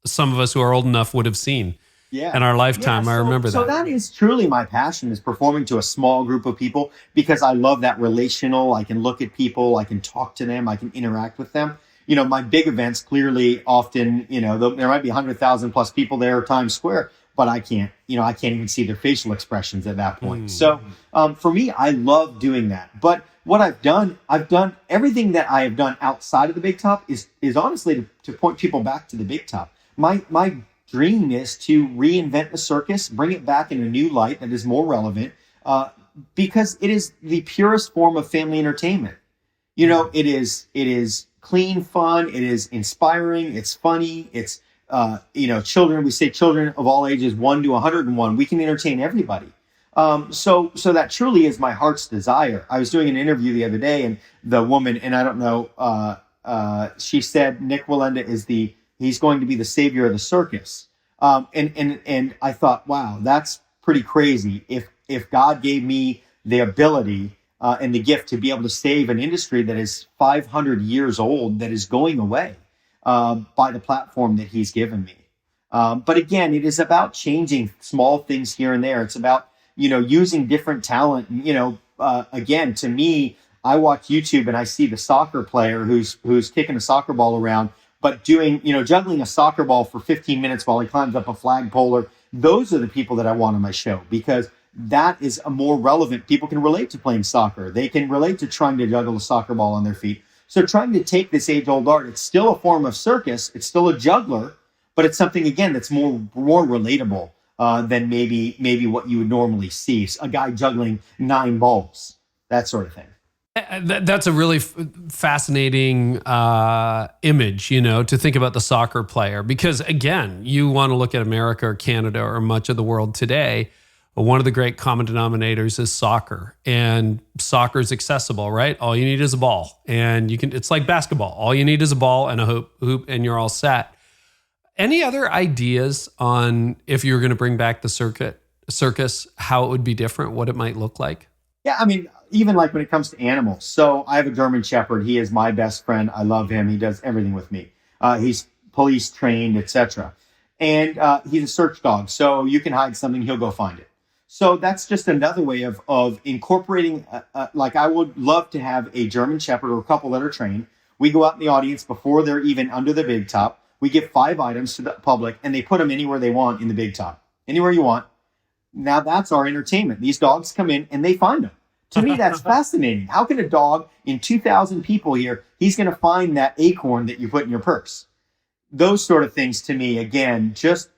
some of us who are old enough would have seen in our lifetime. I remember that. So that is truly my passion, is performing to a small group of people, because I love that relational. I can look at people, I can talk to them, I can interact with them. You know, my big events clearly often, you know, there might be 100,000 plus people there at Times Square, but I can't even see their facial expressions at that point. So for me, I love doing that. But what I've done everything that I have done outside of the big top is honestly to point people back to the big top. My dream is to reinvent the circus, bring it back in a new light that is more relevant, because it is the purest form of family entertainment. You know, it is clean fun. It is inspiring. It's funny. It's, children, we say children of all ages, 1 to 101, we can entertain everybody. So that truly is my heart's desire. I was doing an interview the other day, and the woman, and I don't know, she said Nik Wallenda he's going to be the savior of the circus. And I thought, wow, that's pretty crazy. If God gave me the ability and the gift to be able to save an industry that is 500 years old, that is going away by the platform that he's given me. But again, it is about changing small things here and there. It's about, using different talent. Again, to me, I watch YouTube and I see the soccer player who's kicking a soccer ball around, but doing, juggling a soccer ball for 15 minutes while he climbs up a flagpole. Those are the people that I want on my show, because that is a more relevant. People can relate to playing soccer. They can relate to trying to juggle a soccer ball on their feet. So trying to take this age-old art, it's still a form of circus. It's still a juggler, but it's something, again, that's more relatable than maybe what you would normally see. A guy juggling 9 balls, that sort of thing. That's a really fascinating image, to think about the soccer player. Because again, you want to look at America or Canada or much of the world today, one of the great common denominators is soccer. And soccer is accessible, right? All you need is a ball. And it's like basketball. All you need is a ball and a hoop, and you're all set. Any other ideas on, if you were going to bring back the circus, how it would be different, what it might look like? Yeah, I mean, even like when it comes to animals. So I have a German Shepherd. He is my best friend. I love him. He does everything with me. He's police trained, etc. And he's a search dog. So you can hide something, he'll go find it. So that's just another way of incorporating, like I would love to have a German Shepherd or a couple that are trained. We go out in the audience before they're even under the big top. We give 5 items to the public, and they put them anywhere they want in the big top. Anywhere you want. Now that's our entertainment. These dogs come in and they find them. To me, that's fascinating. How can a dog in 2,000 people here, he's going to find that acorn that you put in your purse? Those sort of things, to me, again, just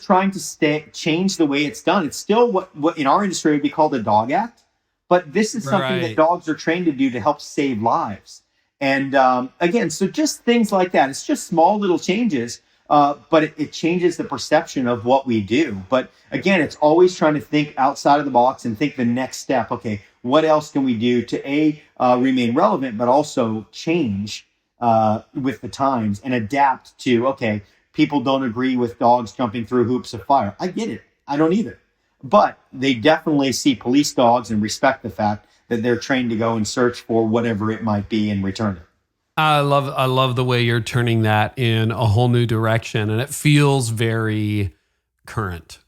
trying to change the way it's done. It's still what in our industry would be called a dog act, but this is something that dogs are trained to do to help save lives. And again, so just things like that. It's just small little changes but it changes the perception of what we do. But again, it's always trying to think outside of the box and think the next step. Okay, what else can we do to remain relevant, but also change with the times and adapt to, okay, people don't agree with dogs jumping through hoops of fire. I get it. I don't either. But they definitely see police dogs and respect the fact that they're trained to go and search for whatever it might be and return it. I love the way you're turning that in a whole new direction, and it feels very current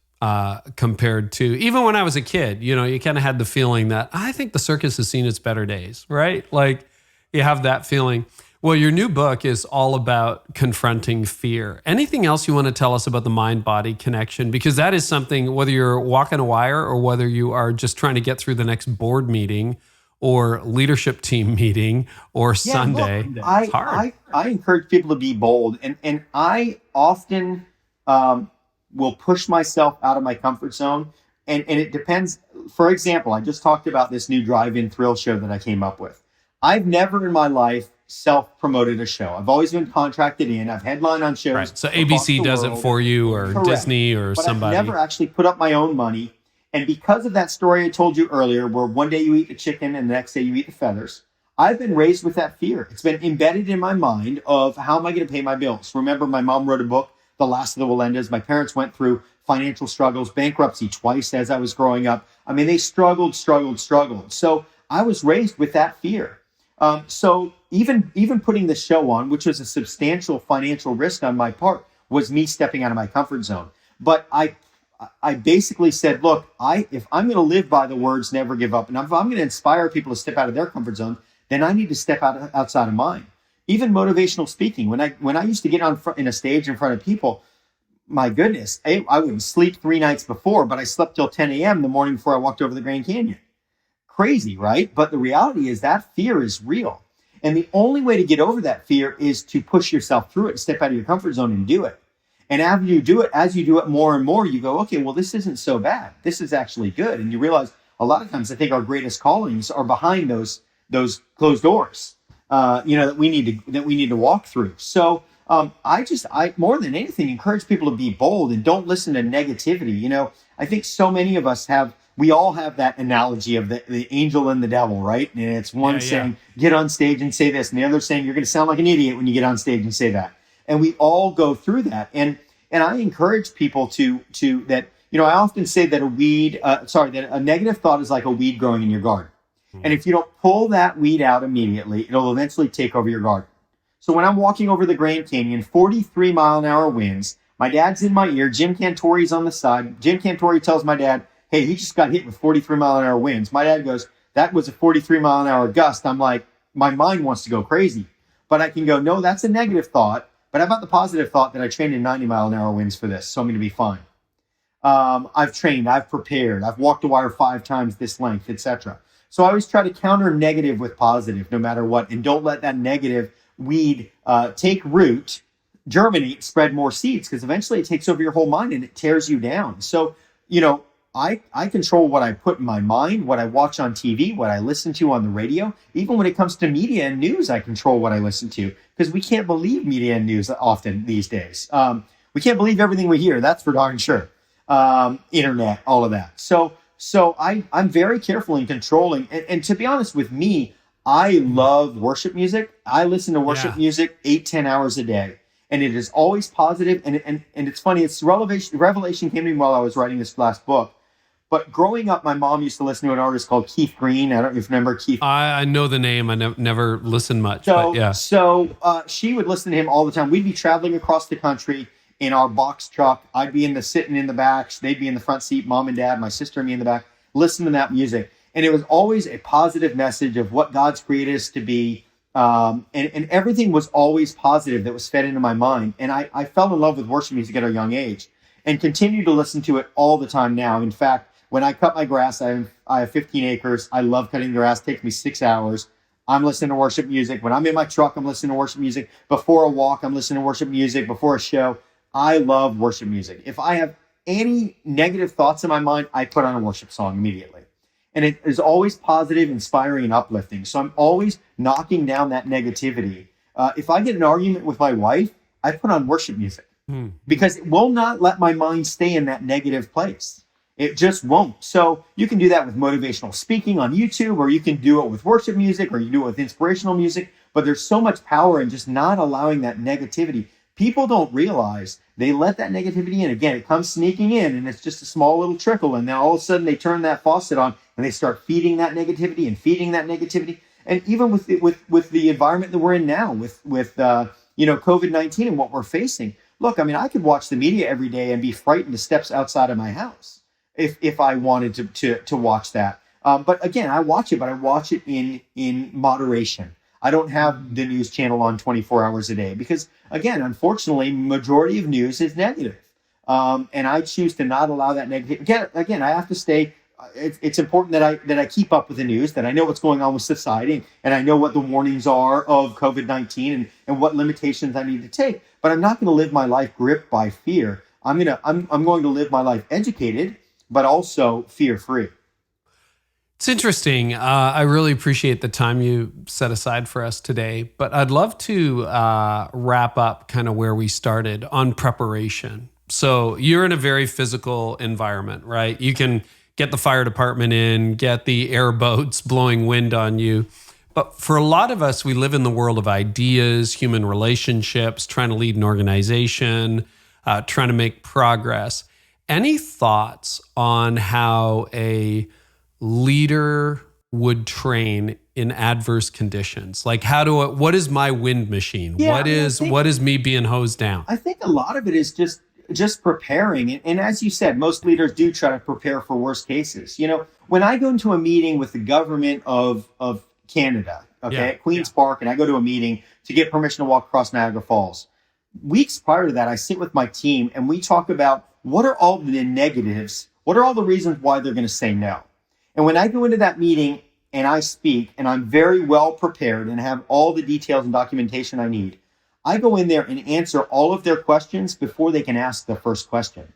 compared to even when I was a kid. You know, you kind of had the feeling that I think the circus has seen its better days, right? Like you have that feeling. Well, your new book is all about confronting fear. Anything else you want to tell us about the mind-body connection? Because that is something, whether you're walking a wire or whether you are just trying to get through the next board meeting or leadership team meeting or Sunday, look, it's hard. I encourage people to be bold. And I often will push myself out of my comfort zone. And it depends. For example, I just talked about this new drive-in thrill show that I came up with. I've never in my life self-promoted a show. I've always been contracted in. I've headlined on shows. Right. So ABC does it for you, or Correct. Disney, or but somebody. I've never actually put up my own money. And because of that story I told you earlier, where one day you eat the chicken and the next day you eat the feathers, I've been raised with that fear. It's been embedded in my mind of how am I going to pay my bills? Remember, my mom wrote a book, The Last of the Wallendas. My parents went through financial struggles, bankruptcy twice as I was growing up. I mean, they struggled. So I was raised with that fear. So even putting the show on, which was a substantial financial risk on my part, was me stepping out of my comfort zone. But I basically said, look, if I'm going to live by the words, never give up, and if I'm going to inspire people to step out of their comfort zone, then I need to step outside of mine. Even motivational speaking, when I used to get in a stage in front of people, my goodness, I wouldn't sleep 3 nights before, but I slept till 10 a.m. the morning before I walked over the Grand Canyon. Crazy, right? But the reality is that fear is real. And the only way to get over that fear is to push yourself through it, step out of your comfort zone and do it. And as you do it more and more, you go, okay, well, this isn't so bad. This is actually good. And you realize a lot of times I think our greatest callings are behind those closed doors, that we need to walk through. So I more than anything encourage people to be bold and don't listen to negativity. I think so many of us we all have that analogy of the angel and the devil, right? And it's one saying, get on stage and say this, and the other saying, you're going to sound like an idiot when you get on stage and say that. And we all go through that. And I encourage people to that, I often say that that a negative thought is like a weed growing in your garden. And if you don't pull that weed out immediately, it'll eventually take over your garden. So when I'm walking over the Grand Canyon, 43-mile-an-hour winds, my dad's in my ear, Jim Cantori's on the side. Jim Cantori tells my dad, hey, he just got hit with 43-mile-an-hour winds. My dad goes, that was a 43-mile-an-hour gust. I'm like, my mind wants to go crazy. But I can go, no, that's a negative thought. But how about the positive thought that I trained in 90-mile-an-hour winds for this, so I'm going to be fine. I've trained, I've prepared, I've walked a wire 5 times this length, etc. So I always try to counter negative with positive, no matter what, and don't let that negative weed take root, germinate, spread more seeds, because eventually it takes over your whole mind and it tears you down. So, I control what I put in my mind, what I watch on TV, what I listen to on the radio. Even when it comes to media and news, I control what I listen to, because we can't believe media and news often these days. We can't believe everything we hear. That's for darn sure. Internet, all of that. So I'm very careful in controlling. And to be honest with me, I love worship music. I listen to worship music 8-10 hours a day. And it is always positive. And it's funny. It's revelation came to me while I was writing this last book. But growing up, my mom used to listen to an artist called Keith Green. I don't know if you remember Keith. I know the name. I never listened much. So she would listen to him all the time. We'd be traveling across the country in our box truck. I'd be sitting in the back. They'd be in the front seat, mom and dad, my sister and me in the back, listening to that music. And it was always a positive message of what God's created us to be. And everything was always positive that was fed into my mind. And I fell in love with worship music at a young age and continue to listen to it all the time now. In fact, when I cut my grass, I have 15 acres. I love cutting grass. It takes me 6 hours. I'm listening to worship music. When I'm in my truck, I'm listening to worship music. Before a walk, I'm listening to worship music. Before a show, I love worship music. If I have any negative thoughts in my mind, I put on a worship song immediately. And it is always positive, inspiring, and uplifting. So I'm always knocking down that negativity. If I get an argument with my wife, I put on worship music. because it will not let my mind stay in that negative place. It just won't. So you can do that with motivational speaking on YouTube, or you can do it with worship music, or you do it with inspirational music. But there's so much power in just not allowing that negativity. People don't realize they let that negativity in. Again, it comes sneaking in, and it's just a small little trickle. And then all of a sudden they turn that faucet on and they start feeding that negativity and feeding that negativity. And even with the environment that we're in now, with COVID-19 and what we're facing. Look, I mean, I could watch the media every day and be frightened to steps outside of my house if I wanted to watch that. But again, I watch it in moderation. I don't have the news channel on 24 hours a day because, again, unfortunately, majority of news is negative. And I choose to not allow that negative. Again, I have to stay. It's important that I keep up with the news, that I know what's going on with society, and I know what the warnings are of COVID-19 and what limitations I need to take. But I'm not going to live my life gripped by fear. I'm going to live my life educated, but also fear-free. It's interesting. I really appreciate the time you set aside for us today, but I'd love to wrap up kind of where we started on preparation. So you're in a very physical environment, right? You can get the fire department in, get the airboats blowing wind on you. But for a lot of us, we live in the world of ideas, human relationships, trying to lead an organization, trying to make progress. Any thoughts on how a leader would train in adverse conditions? Like what is my wind machine? Yeah, what is me being hosed down? I think a lot of it is just preparing. And as you said, most leaders do try to prepare for worst cases. When I go into a meeting with the government of Canada, at Queen's Park, and I go to a meeting to get permission to walk across Niagara Falls, weeks prior to that, I sit with my team and we talk about what are all the negatives, what are all the reasons why they're going to say no. And when I go into that meeting and I speak and I'm very well prepared and have all the details and documentation I need, I go in there and answer all of their questions before they can ask the first question.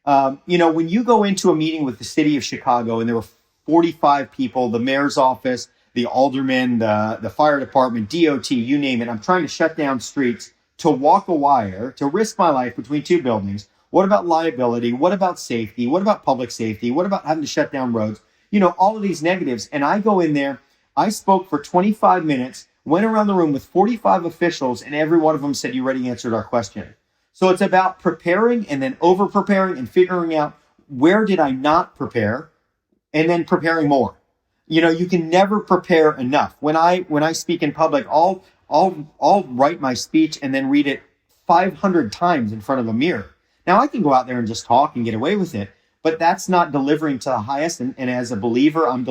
When you go into a meeting with the city of Chicago and there were 45 people, the mayor's office, the aldermen, the fire department, DOT, you name it, I'm trying to shut down streets to walk a wire, to risk my life between two buildings. What about liability? What about safety? What about public safety? What about having to shut down roads? All of these negatives. And I go in there, I spoke for 25 minutes, went around the room with 45 officials, and every one of them said, you already answered our question. So it's about preparing and then over preparing and figuring out where did I not prepare and then preparing more. You can never prepare enough. When I speak in public, I'll write my speech and then read it 500 times in front of a mirror. Now I can go out there and just talk and get away with it, but that's not delivering to the highest. And as a believer, I'm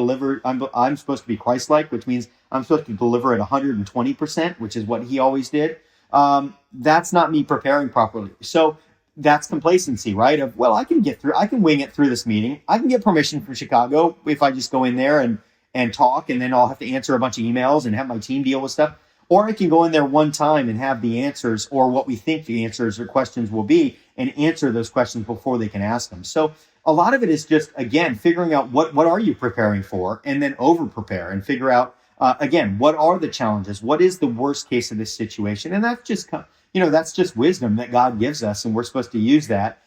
supposed to be Christ-like, which means I'm supposed to deliver at 120%, which is what he always did. That's not me preparing properly. So that's complacency, right? I can wing it through this meeting. I can get permission from Chicago if I just go in there and talk, and then I'll have to answer a bunch of emails and have my team deal with stuff. Or I can go in there one time and have the answers, or what we think the answers or questions will be, and answer those questions before they can ask them. So a lot of it is just, again, figuring out what are you preparing for, and then over prepare and figure out, again, what are the challenges? What is the worst case of this situation? And that's just wisdom that God gives us, and we're supposed to use that.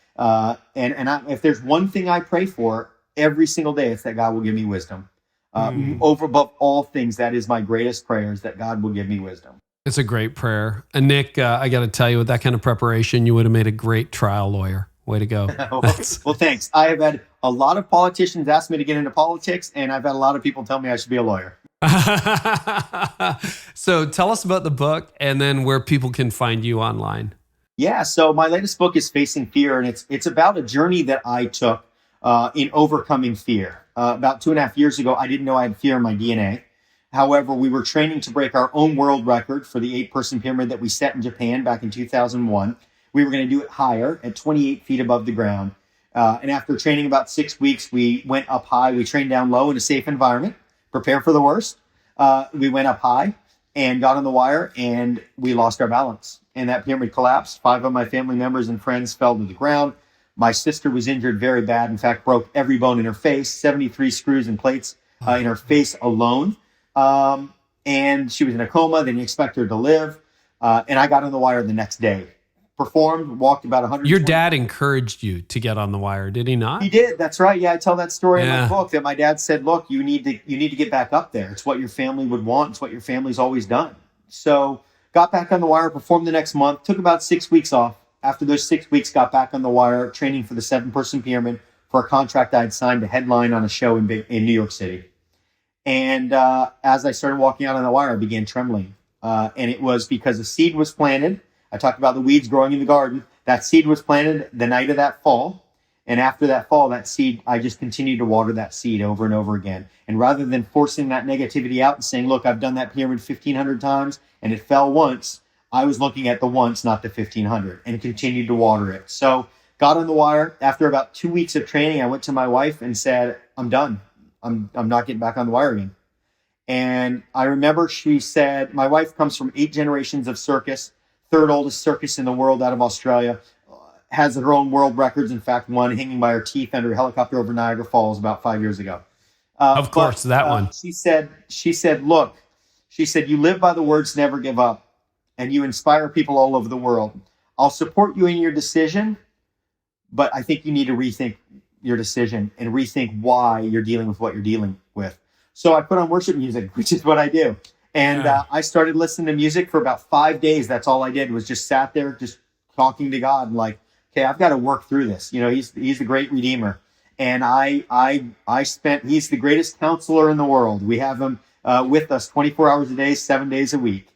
If there's one thing I pray for every single day, it's that God will give me wisdom. Over above all things, that is my greatest prayer, is that God will give me wisdom. It's a great prayer. And Nick, I got to tell you, with that kind of preparation, you would have made a great trial lawyer. Way to go. Well, thanks. I have had a lot of politicians ask me to get into politics, and I've had a lot of people tell me I should be a lawyer. So tell us about the book and then where people can find you online. Yeah, so my latest book is Facing Fear, and it's about a journey that I took in overcoming fear. About 2.5 years ago, I didn't know I had fear in my DNA. However, we were training to break our own world record for the 8-person pyramid that we set in Japan back in 2001. We were going to do it higher at 28 feet above the ground. And after training about 6 weeks, we went up high. We trained down low in a safe environment, prepare for the worst. We went up high and got on the wire, and we lost our balance. And that pyramid collapsed. 5 of my family members and friends fell to the ground. My sister was injured very bad. In fact, broke every bone in her face, 73 screws and plates in her face alone. And she was in a coma. They didn't expect her to live. And I got on the wire the next day. performed, walked about 100. Your dad encouraged you to get on the wire, did he not? He did. That's right. Yeah, I tell that story in my book that my dad said, "Look, you need to get back up there. It's what your family would want. It's what your family's always done." So got back on the wire, performed the next month, took about 6 weeks off. After those 6 weeks, got back on the wire, training for the 7-person pyramid for a contract I'd signed to headline on a show in New York City. And as I started walking out on the wire, I began trembling. And it was because a seed was planted. I talked about the weeds growing in the garden. That seed was planted the night of that fall. And after that fall, that seed, I just continued to water that seed over and over again. And rather than forcing that negativity out and saying, look, I've done that pyramid 1,500 times and it fell once, I was looking at the once, not the 1,500, and continued to water it. So got on the wire. After about 2 weeks of training, I went to my wife and said, I'm done. I'm not getting back on the wire again. And I remember she said, my wife comes from 8 generations of circus, third oldest circus in the world out of Australia, has her own world records. In fact, one hanging by her teeth under a helicopter over Niagara Falls about 5 years ago. Of course, that one. She said, look, you live by the words, never give up, and you inspire people all over the world. I'll support you in your decision, but I think you need to rethink your decision and rethink why you're dealing with what you're dealing with. So I put on worship music, which is what I do. And I started listening to music for about 5 days. That's all I did was just sat there, just talking to God, like, okay, I've got to work through this. You know, he's the great Redeemer. And he's the greatest counselor in the world. We have him with us 24 hours a day, 7 days a week.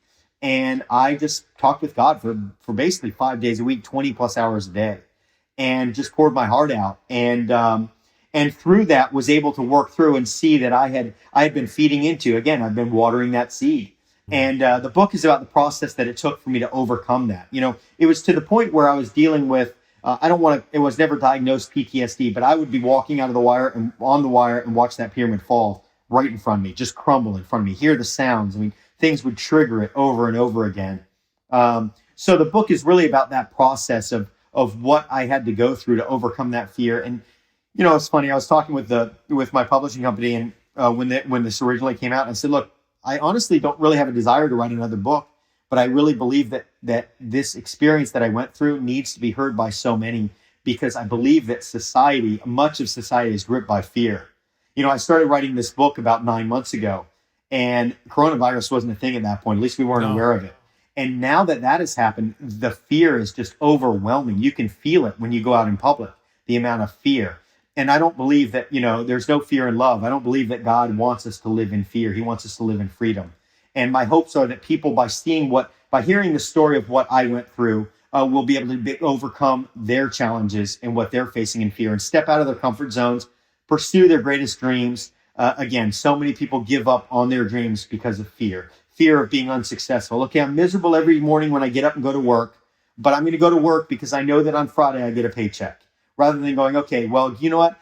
And I just talked with God for basically 5 days a week, 20 plus hours a day, and just poured my heart out. And through that was able to work through and see that I had been feeding into, again, I've been watering that seed. And the book is about the process that it took for me to overcome that. You know, it was to the point where I was dealing with, it was never diagnosed PTSD, but I would be walking out of the wire and on the wire and watch that pyramid fall right in front of me, just crumble in front of me, hear the sounds. I mean, things would trigger it over and over again. So the book is really about that process of what I had to go through to overcome that fear. And, you know, it's funny. I was talking with my publishing company, and when this originally came out, I said, look, I honestly don't really have a desire to write another book, but I really believe that this experience that I went through needs to be heard by so many, because I believe that much of society is gripped by fear. You know, I started writing this book about 9 months ago, and coronavirus wasn't a thing at that point. At least we weren't aware of it. And now that has happened, the fear is just overwhelming. You can feel it when you go out in public, the amount of fear. And I don't believe that, you know, there's no fear in love. I don't believe that God wants us to live in fear. He wants us to live in freedom. And my hopes are that people, by hearing the story of what I went through, will be able to overcome their challenges and what they're facing in fear and step out of their comfort zones, pursue their greatest dreams. Again, so many people give up on their dreams because of fear of being unsuccessful. Okay, I'm miserable every morning when I get up and go to work, but I'm going to go to work because I know that on Friday I get a paycheck. Rather than going, okay, well, you know what?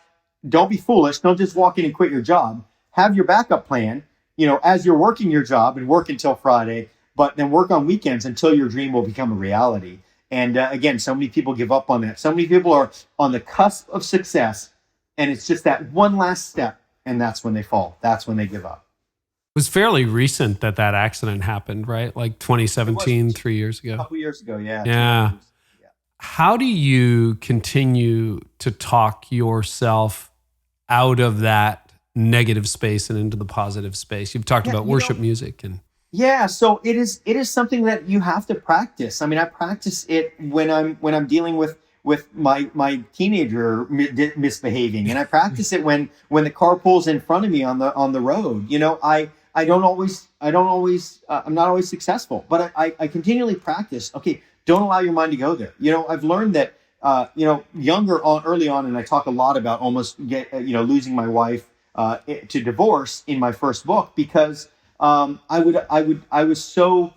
Don't be foolish. Don't just walk in and quit your job. Have your backup plan, you know, as you're working your job, and work until Friday, but then work on weekends until your dream will become a reality. And again, so many people give up on that. So many people are on the cusp of success, and it's just that one last step, and that's when they fall. That's when they give up. It was fairly recent that accident happened, right? Like 2017, 3 years ago. A couple years ago, yeah. Yeah. How do you continue to talk yourself out of that negative space and into the positive space? You've talked about worship music and so it is something that you have to practice. I mean, I practice it when I'm dealing with my teenager misbehaving, and I practice it when the car pulls in front of me on the road. You know, I'm not always successful, but I continually practice. Okay, don't allow your mind to go there. You know, I've learned that, early on, and I talk a lot about losing my wife to divorce in my first book, because I was so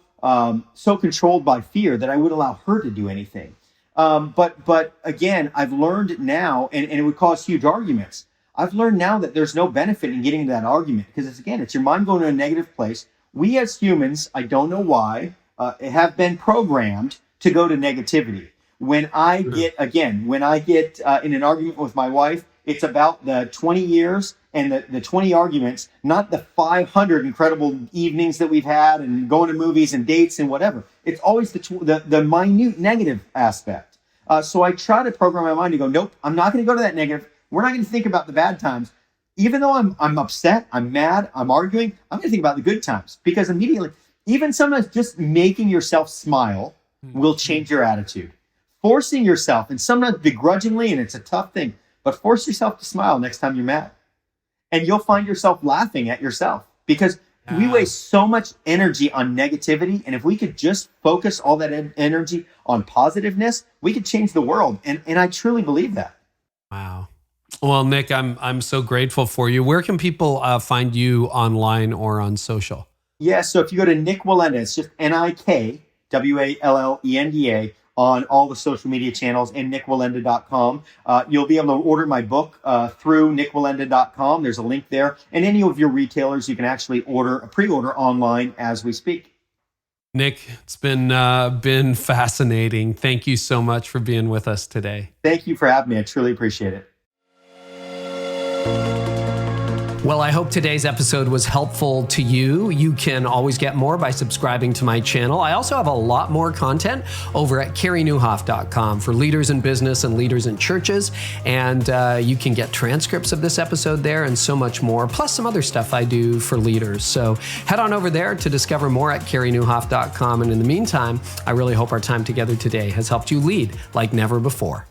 controlled by fear that I would allow her to do anything. But again, I've learned now, and it would cause huge arguments. I've learned now that there's no benefit in getting into that argument, because it's your mind going to a negative place. We as humans, I don't know why, have been programmed to go to negativity. When I get in an argument with my wife, it's about the 20 years and the 20 arguments, not the 500 incredible evenings that we've had and going to movies and dates and whatever. It's always the minute negative aspect. So I try to program my mind to go, nope, I'm not going to go to that negative. We're not going to think about the bad times. Even though I'm upset, I'm mad, I'm arguing, I'm going to think about the good times, because immediately, even sometimes just making yourself smile will change your attitude. Forcing yourself, and sometimes begrudgingly, and it's a tough thing, but force yourself to smile next time you're mad. And you'll find yourself laughing at yourself, because we waste so much energy on negativity. And if we could just focus all that energy on positiveness, we could change the world. And I truly believe that. Wow. Well, Nik, I'm so grateful for you. Where can people find you online or on social? Yeah, so if you go to Nik Wallenda, it's just NIKWALLENDA on all the social media channels, and nikwallenda.com. You'll be able to order my book through nikwallenda.com. There's a link there. And any of your retailers, you can actually pre-order online as we speak. Nik, it's been fascinating. Thank you so much for being with us today. Thank you for having me. I truly appreciate it. Well, I hope today's episode was helpful to you. You can always get more by subscribing to my channel. I also have a lot more content over at careynieuwhof.com for leaders in business and leaders in churches. And you can get transcripts of this episode there and so much more, plus some other stuff I do for leaders. So head on over there to discover more at careynieuwhof.com. And in the meantime, I really hope our time together today has helped you lead like never before.